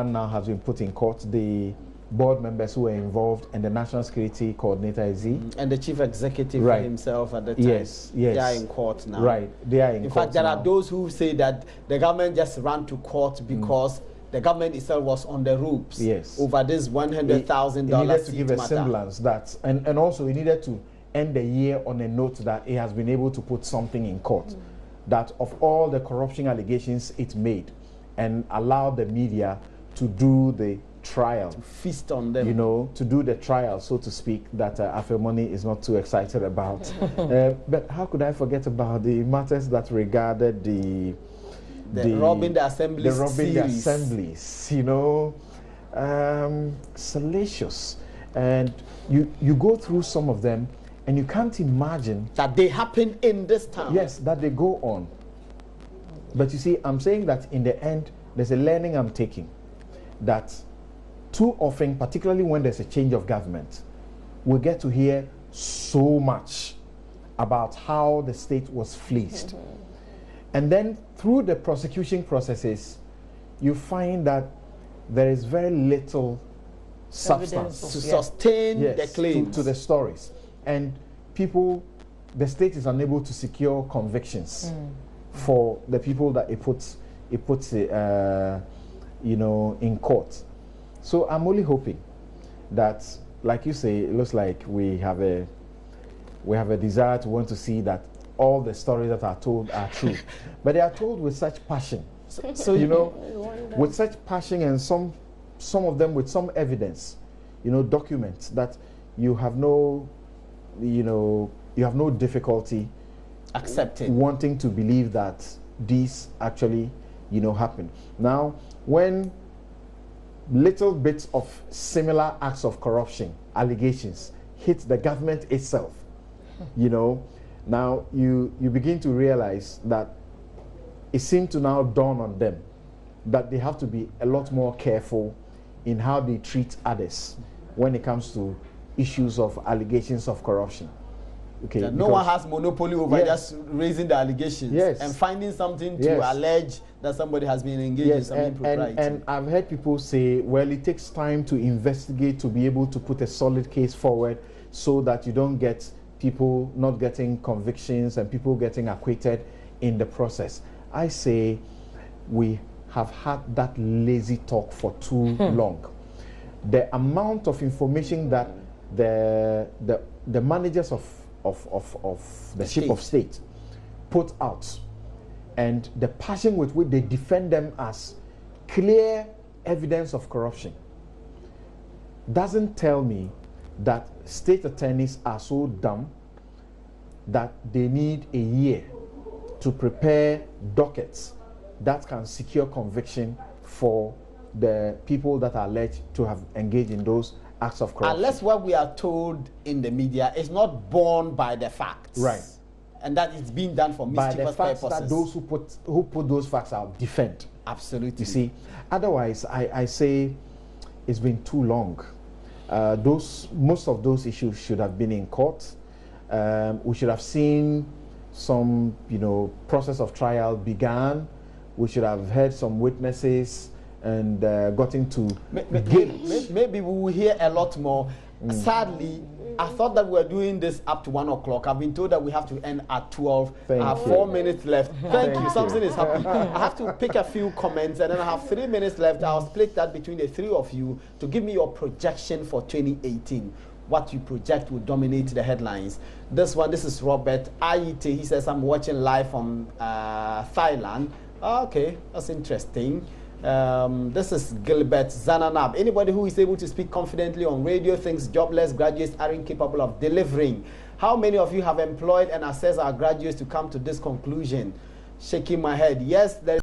now has been put in court. The board members who were involved and the national security coordinator is he? And the chief executive himself at the time. Yes. They are in court now. Right, they are in court. In fact, there are those who say that the government just ran to court because the government itself was on the ropes over this $100,000 It needed to give a semblance that, and also it needed to end the year on a note that it has been able to put something in court. That of all the corruption allegations it made and allowed the media to do the trial, to feast on them, you know, to do the trial, so to speak, that Afia Money is not too excited about. But how could I forget about the matters that regarded the robbing the assemblies, the assemblies, you know, salacious, and you go through some of them and you can't imagine that they happen in this town. Yes, that they go on. But you see, I'm saying that in the end, there's a learning I'm taking. That too often, particularly when there's a change of government, we get to hear so much about how the state was fleeced. And then through the prosecution processes, you find that there is very little substance to sustain the claims. To the stories. And people, the state is unable to secure convictions for the people that it puts you know, in court. So I'm only hoping that, like you say, it looks like we have a desire to want to see that all the stories that are told are true, but they are told with such passion. So you know, with such passion, and some of them with some evidence, you know, documents that you have no, you know, you have no difficulty accepting, wanting to believe that these actually, you know, happen. Now, when little bits of similar acts of corruption, allegations, hit the government itself, you know, now you begin to realize that it seems to now dawn on them that they have to be a lot more careful in how they treat others when it comes to issues of allegations of corruption. Okay, no one has monopoly over just raising the allegations and finding something to allege that somebody has been engaged in some impropriety. And I've heard people say, well, it takes time to investigate to be able to put a solid case forward so that you don't get people not getting convictions and people getting acquitted in the process. I say we have had that lazy talk for too long. The amount of information that the managers of the ship of state put out and the passion with which they defend them as clear evidence of corruption doesn't tell me that state attorneys are so dumb that they need a year to prepare dockets that can secure conviction for the people that are alleged to have engaged in those acts of corruption. Unless what we are told in the media is not borne by the facts. Right. And that it's being done for mischievous purposes. By the facts that those who put those facts out defend. Absolutely. You see, otherwise I say it's been too long. Most of those issues should have been in court. We should have seen some, you know, process of trial began. We should have heard some witnesses and gotten to maybe we will hear a lot more. Sadly, I thought that we were doing this up to 1 o'clock. I've been told that we have to end at 12. I have 4 minutes left. Thank you. Something is happening. I have to pick a few comments and then I have 3 minutes left. I'll split that between the three of you to give me your projection for 2018. What you project will dominate the headlines. This is Robert Ayite. He says, I'm watching live from Thailand. Okay, that's interesting. This is Gilbert Zananab. Anybody who is able to speak confidently on radio thinks jobless graduates are incapable of delivering. How many of you have employed and assessed our graduates to come to this conclusion? Shaking my head. Yes, there